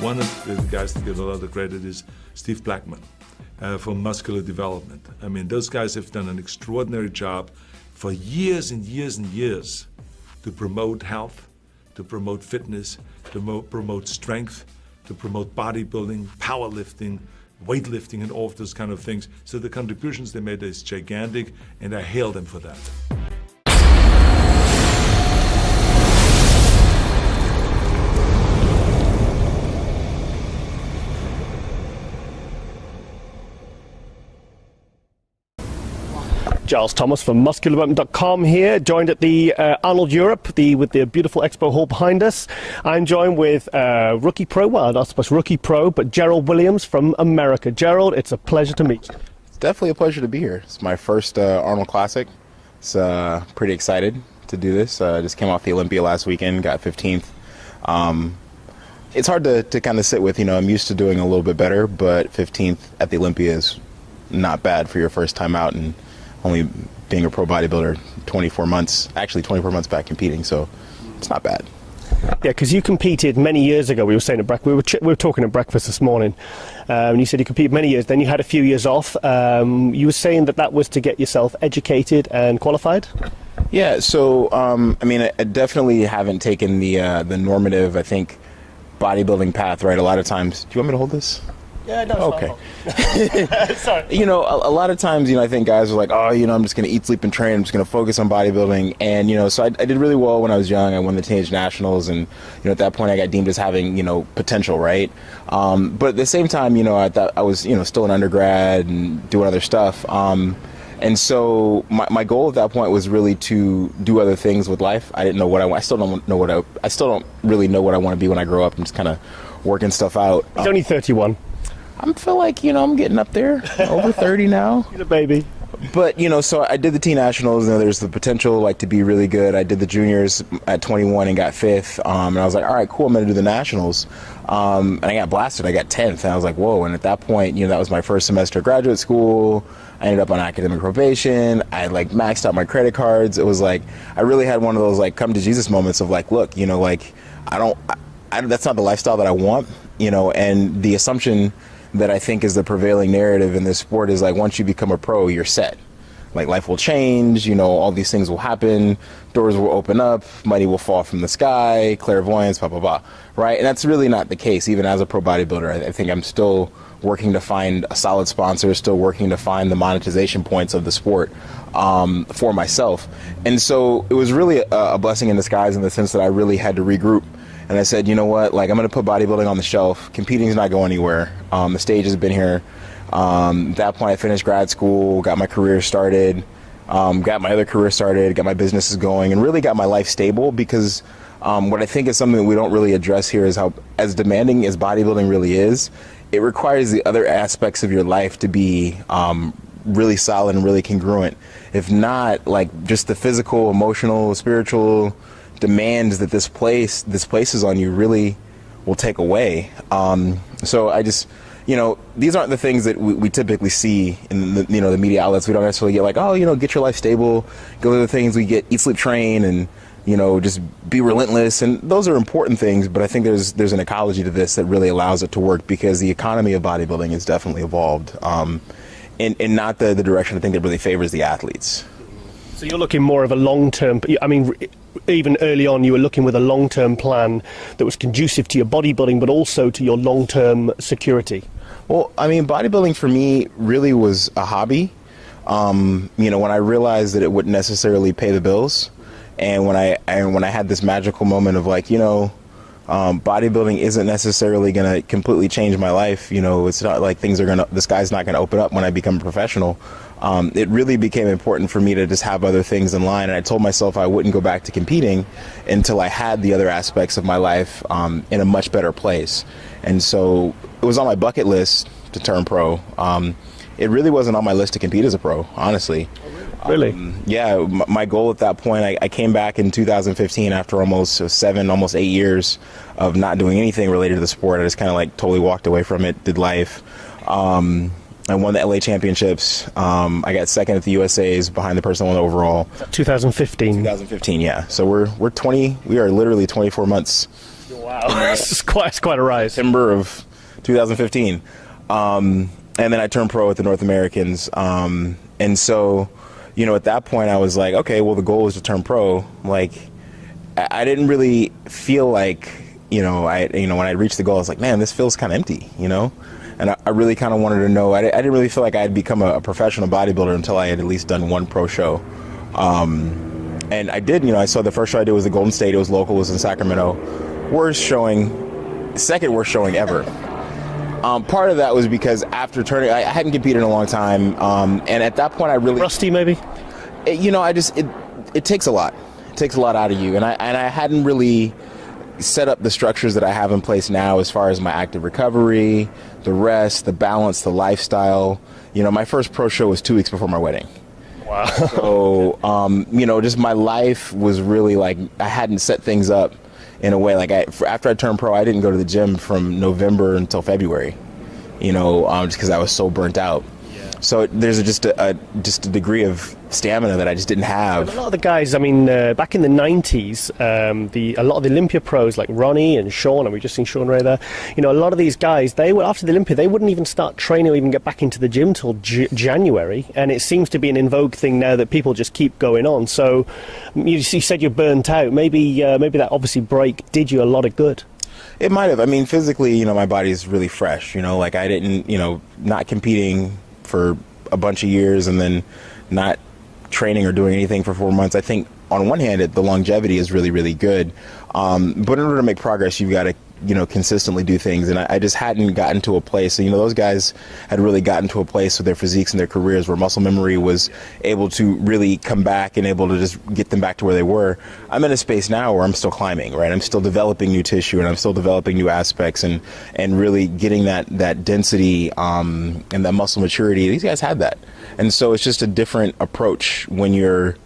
One of the guys that get a lot of credit is Steve Blackman for muscular development. I mean, those guys have done an extraordinary job for years and years and years to promote health, to promote fitness, to promote strength, to promote bodybuilding, powerlifting, weightlifting, and all of those kind of things. So the contributions they made is gigantic, and I hail them for that. Giles Thomas from musculardevelopment.com here, joined at the Arnold Europe, with the beautiful expo hall behind us. I'm joined with rookie pro, well, not supposed to rookie pro, but Gerald Willams from America. Gerald, it's a pleasure to meet you. It's definitely a pleasure to be here. It's my first Arnold Classic. It's pretty excited to do this. Just came off the Olympia last weekend, got 15th. It's hard to kind of sit with, I'm used to doing a little bit better, but 15th at the Olympia is not bad for your first time out, and only being a pro bodybuilder 24 months back competing, so it's not bad. Yeah, because you competed many years ago. We were saying we were talking at breakfast this morning, and you said you competed many years. Then you had a few years off. You were saying that was to get yourself educated and qualified. Yeah, so I definitely haven't taken the normative, I think, bodybuilding path. Right, a lot of times. Do you want me to hold this? Yeah, no, okay. Sorry. A lot of times, I think guys are like, oh, I'm just going to eat, sleep, and train. I'm just going to focus on bodybuilding. And, so I did really well when I was young. I won the Teenage Nationals. And, at that point, I got deemed as having, potential, right? But at the same time, I thought I was, still an undergrad and doing other stuff. And so my goal at that point was really to do other things with life. I didn't know what I still don't really know what I want to be when I grow up. I'm just kind of working stuff out. He's only 31. I feel like, I'm getting up there, over 30 now. You're a baby. But, so I did the Teen Nationals, and there's the potential, to be really good. I did the juniors at 21 and got 5th, and I was like, all right, cool, I'm going to do the Nationals. And I got blasted. I got 10th, and I was like, whoa. And at that point, that was my first semester of graduate school. I ended up on academic probation. I, maxed out my credit cards. It was I really had one of those, come to Jesus moments of, look, that's not the lifestyle that I want, and the assumption that I think is the prevailing narrative in this sport is once you become a pro, you're set. Life will change, all these things will happen, doors will open up, money will fall from the sky, clairvoyance, blah, blah, blah, right? And that's really not the case. Even as a pro bodybuilder, I think I'm still working to find a solid sponsor, still working to find the monetization points of the sport for myself. And so it was really a blessing in disguise in the sense that I really had to regroup. And I said, you know what, I'm going to put bodybuilding on the shelf. Competing is not going anywhere. The stage has been here. At that point, I finished grad school, got my career started, got my other career started, got my businesses going, and really got my life stable because what I think is something that we don't really address here is how, as demanding as bodybuilding really is, it requires the other aspects of your life to be really solid and really congruent. If not, just the physical, emotional, spiritual demands that this places on you really will take away. So I just, these aren't the things that we typically see in the, the media outlets. We don't necessarily get get your life stable, go to the things we get, eat, sleep, train, and, just be relentless. And those are important things, but I think there's an ecology to this that really allows it to work because the economy of bodybuilding has definitely evolved in not the direction I think that really favors the athletes. So you're looking more of a long-term, even early on you were looking with a long-term plan that was conducive to your bodybuilding but also to your long-term security. Well, bodybuilding for me really was a hobby. When I realized that it wouldn't necessarily pay the bills, and when I had this magical moment of bodybuilding isn't necessarily going to completely change my life. It's not like the sky's not going to open up when I become a professional. It really became important for me to just have other things in line. And I told myself I wouldn't go back to competing until I had the other aspects of my life in a much better place. And so it was on my bucket list to turn pro. It really wasn't on my list to compete as a pro, honestly. Really? Yeah, my goal at that point, I came back in 2015 after almost 8 years of not doing anything related to the sport. I just kind of totally walked away from it, did life. I won the LA championships. I got second at the USA's behind the person who won overall. 2015. 2015, yeah. So we are literally 24 months Wow, it's quite a rise. September of 2015. And then I turned pro at the North Americans. And so, you know, at that point I was like, okay, well, the goal is to turn pro. Like, I didn't really feel like, when I reached the goal, I was like, man, this feels kind of empty, you know? And I really kind of wanted to know, I didn't really feel like I had become a professional bodybuilder until I had at least done one pro show. And I did, I saw the first show I did was the Golden State. It was local, it was in Sacramento. Second worst showing ever. Part of that was because after turning, I hadn't competed in a long time. And at that point I really... Rusty, maybe? It takes a lot. It takes a lot out of you. And I hadn't really set up the structures that I have in place now as far as my active recovery, the rest, the balance, the lifestyle. My first pro show was 2 weeks before my wedding. Wow. So, just my life was really like, I hadn't set things up in a way. Like after I turned pro, I didn't go to the gym from November until February, just because I was so burnt out. So there's just a degree of stamina that I just didn't have. A lot of the guys, back in the 90s, a lot of the Olympia pros like Ronnie and Sean, and we've just seen Sean Ray there, a lot of these guys, they were, after the Olympia, they wouldn't even start training or even get back into the gym till January, and it seems to be an in vogue thing now that people just keep going on. So you said you're burnt out. Maybe that obviously break did you a lot of good. It might have. Physically, my body's really fresh, like I didn't, not competing for a bunch of years and then not training or doing anything for 4 months. I think on one hand, the longevity is really, really good. But in order to make progress, you've got to, consistently do things. And I just hadn't gotten to a place. So, those guys had really gotten to a place with their physiques and their careers where muscle memory was able to really come back and able to just get them back to where they were. I'm in a space now where I'm still climbing, right? I'm still developing new tissue and I'm still developing new aspects and really getting that density and that muscle maturity. These guys had that. And so it's just a different approach when you're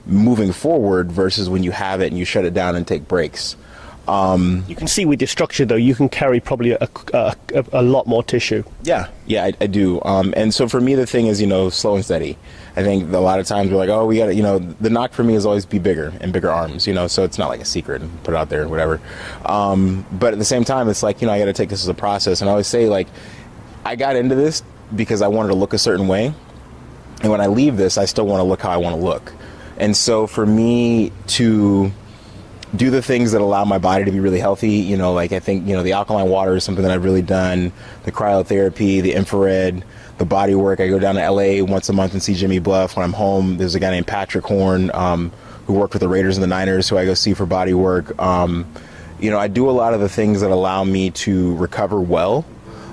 moving forward versus when you have it and you shut it down and take breaks. You can see with your structure, though, you can carry probably a lot more tissue. Yeah, I do. And so for me, the thing is, slow and steady. I think a lot of times we're like, oh, we got to, the knock for me is always be bigger and bigger arms, so it's not like a secret and put it out there or whatever. But at the same time, it's like, I got to take this as a process. And I always say, like, I got into this because I wanted to look a certain way. And when I leave this, I still want to look how I want to look. And so for me to do the things that allow my body to be really healthy, like I think, the alkaline water is something that I've really done, the cryotherapy, the infrared, the body work. I go down to LA once a month and see Jimmy Bluff. When I'm home, there's a guy named Patrick Horn, who worked with the Raiders and the Niners, who I go see for body work. I do a lot of the things that allow me to recover well.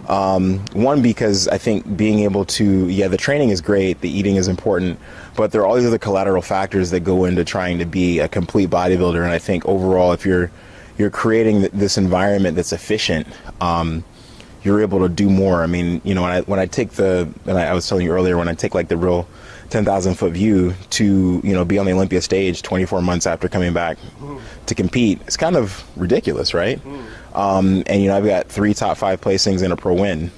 One, because I think being able to, the training is great, the eating is important, but there are all these other collateral factors that go into trying to be a complete bodybuilder. And I think overall, if you're creating this environment that's efficient, you're able to do more. When I take I was telling you earlier, when I take like the real 10,000 foot view to, be on the Olympia stage 24 months after coming back to compete, it's kind of ridiculous, right? And I've got 3 top 5 placings and a pro win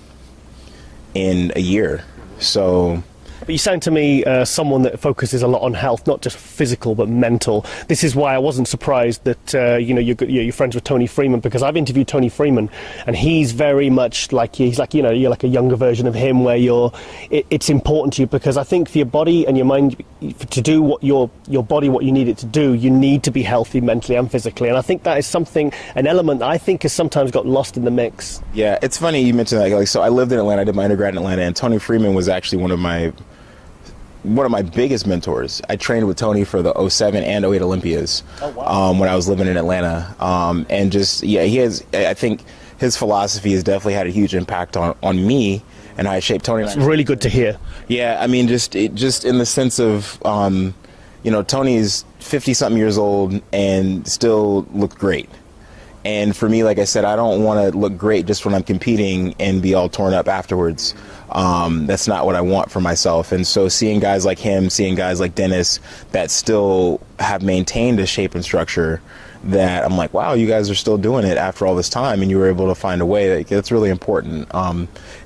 in a year. So But you sound to me someone that focuses a lot on health, not just physical but mental. This is why I wasn't surprised that you're friends with Tony Freeman, because I've interviewed Tony Freeman, and he's very much like you're like a younger version of him, where it's important to you, because I think for your body and your mind to do what your body what you need it to do, you need to be healthy mentally and physically. And I think that is an element that I think has sometimes got lost in the mix. Yeah, it's funny you mentioned that. So I lived in Atlanta, I did my undergrad in Atlanta, and Tony Freeman was actually one of my biggest mentors. I trained with Tony for the 07 and 08 Olympias. Oh, wow. When I was living in Atlanta. And I think his philosophy has definitely had a huge impact on me and how I shaped Tony. It's really good to hear. Yeah, just in the sense of, Tony's 50-something years old and still looked great. And for me, like I said, I don't want to look great just when I'm competing and be all torn up afterwards. That's not what I want for myself. And so seeing guys like him, seeing guys like Dennis that still have maintained a shape and structure, that I'm like, wow, you guys are still doing it after all this time, and you were able to find a way. That's really important.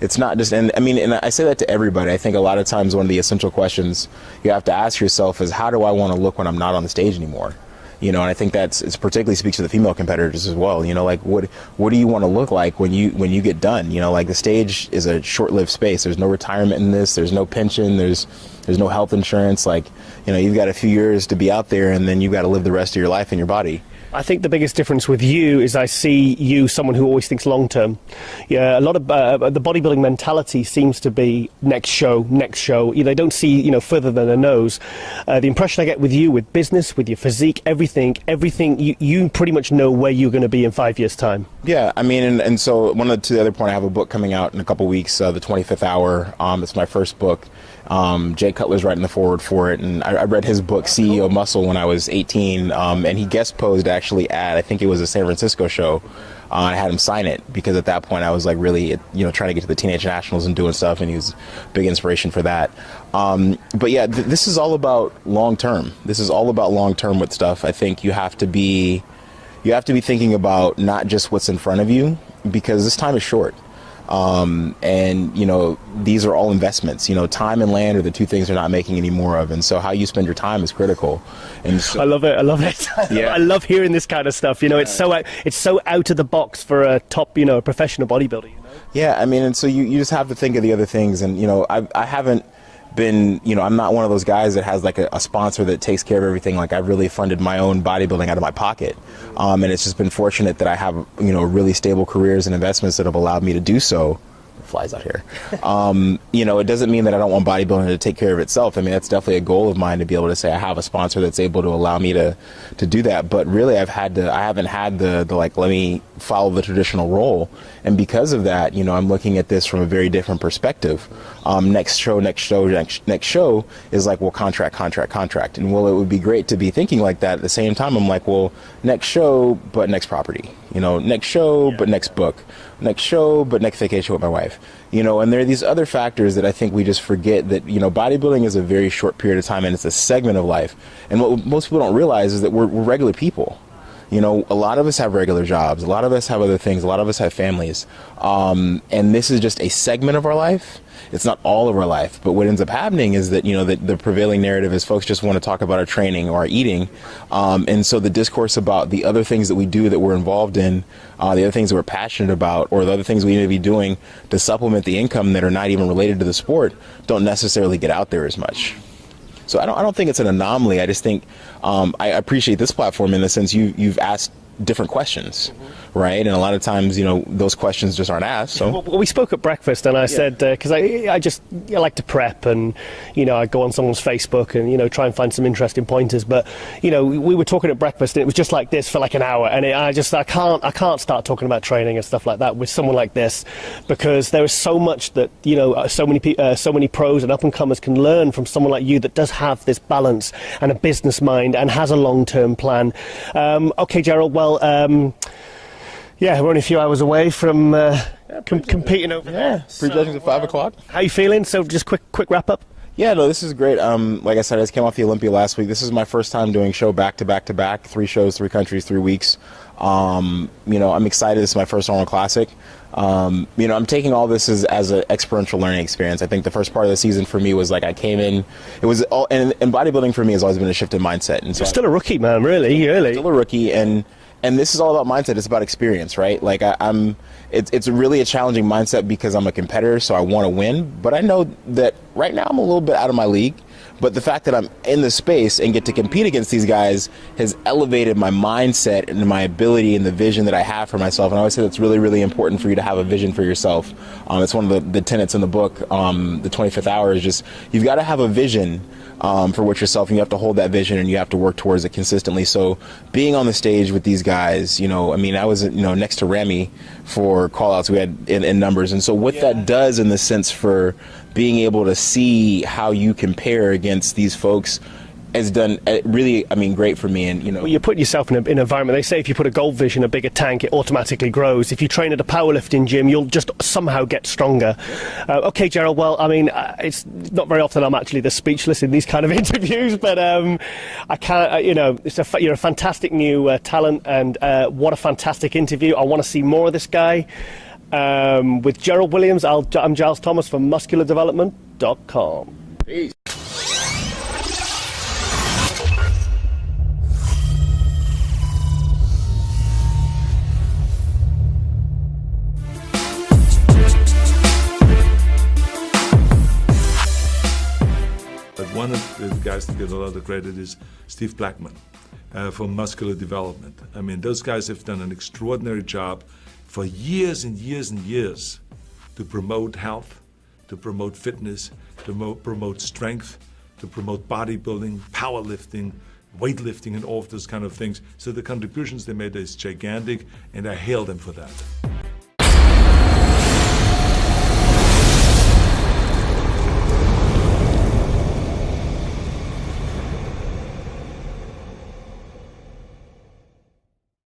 It's not just, and I say that to everybody. I think a lot of times one of the essential questions you have to ask yourself is, how do I want to look when I'm not on the stage anymore? You know, and I think it particularly speaks to the female competitors as well. You know, like what do you want to look like when you get done? You know, like the stage is a short-lived space. There's no retirement in this. There's no pension. There's no health insurance. Like, you know, you've got a few years to be out there, and then you've got to live the rest of your life in your body. I think the biggest difference with you is I see you someone who always thinks long term. Yeah, a lot of the bodybuilding mentality seems to be next show. They don't see, you know, further than their nose. The impression I get with you, with business, with your physique, everything, you pretty much know where you're going to be in 5 years' time. Yeah, I mean, and so to the other point, I have a book coming out in a couple weeks, The 25th Hour. It's my first book. Jay Cutler's writing the foreword for it, and I read his book CEO Muscle when I was 18, and he guest posed actually at, I think it was a San Francisco show. I had him sign it because at that point I was like really, you know, trying to get to the Teenage Nationals and doing stuff, and he was a big inspiration for that. But yeah, this is all about long term. This is all about long term with stuff. I think you have to be thinking about not just what's in front of you, because this time is short. And you know, these are all investments. You know, time and land are the two things they're not making any more of, and so how you spend your time is critical. And so, I love it. Yeah. I love hearing this kind of stuff. You know, it's so out of the box for a top, you know, professional bodybuilder. You know? Yeah, I mean, and so you just have to think of the other things, and you know, I haven't been, you know, I'm not one of those guys that has like a sponsor that takes care of everything. Like, I've really funded my own bodybuilding out of my pocket, and it's just been fortunate that I have, you know, really stable careers and investments that have allowed me to do so. Flies out here. You know, it doesn't mean that I don't want bodybuilding to take care of itself. I mean, that's definitely a goal of mine, to be able to say I have a sponsor that's able to allow me to do that. But really, I haven't had the like, let me follow the traditional role. And because of that, you know, I'm looking at this from a very different perspective. Next show is like, well, contract. And well, it would be great to be thinking like that. At the same time, I'm like, well, next show, but next property. You know, next show, but next book. Next show, but next vacation with my wife. You know, and there are these other factors that I think we just forget, that, you know, bodybuilding is a very short period of time, and it's a segment of life. And what most people don't realize is that we're regular people. You know, a lot of us have regular jobs. A lot of us have other things. A lot of us have families. And this is just a segment of our life. It's not all of our life. But what ends up happening is that, you know, the prevailing narrative is folks just want to talk about our training or our eating. And so the discourse about the other things that we do that we're involved in, the other things that we're passionate about, or the other things we need to be doing to supplement the income that are not even related to the sport, don't necessarily get out there as much. So I don't think it's an anomaly. I just think I appreciate this platform in the sense you've asked different questions, right? And a lot of times, you know, those questions just aren't asked. So well, we spoke at breakfast, and I said, because I like to prep, and, you know, I go on someone's Facebook and, you know, try and find some interesting pointers. But, you know, we were talking at breakfast, and it was just like this for like an hour, and I can't start talking about training and stuff like that with someone like this, because there is so much that, you know, so many pros and up and comers can learn from someone like you that does have this balance and a business mind and has a long-term plan. Okay, Gerald. Well, yeah, we're only a few hours away from competing over there. Prejudging at 5 o'clock. How you feeling? So just quick wrap up. Yeah, no, this is great. Like I said, I just came off the Olympia last week. This is my first time doing show back to back, 3 shows, 3 countries, 3 weeks. You know, I'm excited. This is my first Arnold Classic. You know, I'm taking all this as an experiential learning experience. I think the first part of the season for me was like, I came in, it was all, and bodybuilding for me has always been a shift in mindset. And so you're still a rookie, man, really. Still a rookie, and this is all about mindset. It's about experience, right? Like it's really a challenging mindset because I'm a competitor, so I want to win. But I know that right now I'm a little bit out of my league. But the fact that I'm in the space and get to compete against these guys has elevated my mindset and my ability and the vision that I have for myself. And I always say that's really, really important for you to have a vision for yourself. It's one of the tenets in the book, the 25th Hour, is just, you've got to have a vision for what yourself, and you have to hold that vision and you have to work towards it consistently. So being on the stage with these guys, you know, I mean, I was, you know, next to Ramy for call-outs we had in numbers. And so what that does in the sense for being able to see how you compare against these folks has done really, I mean, great for me. And, you know, well, you're putting yourself in an environment. They say if you put a goldfish in a bigger tank, it automatically grows. If you train at a powerlifting gym, you'll just somehow get stronger. Okay, Gerald. Well, I mean, it's not very often I'm actually the speechless in these kind of interviews, but I can't. You know, you're a fantastic new talent, and what a fantastic interview. I want to see more of this guy. With Gerald Willams, I'm Giles Thomas from MuscularDevelopment.com. Peace. the guys that get a lot of credit is Steve Blackman for muscular development. I mean, those guys have done an extraordinary job for years and years and years to promote health, to promote fitness, to promote strength, to promote bodybuilding, powerlifting, weightlifting, and all of those kind of things. So the contributions they made is gigantic, and I hail them for that.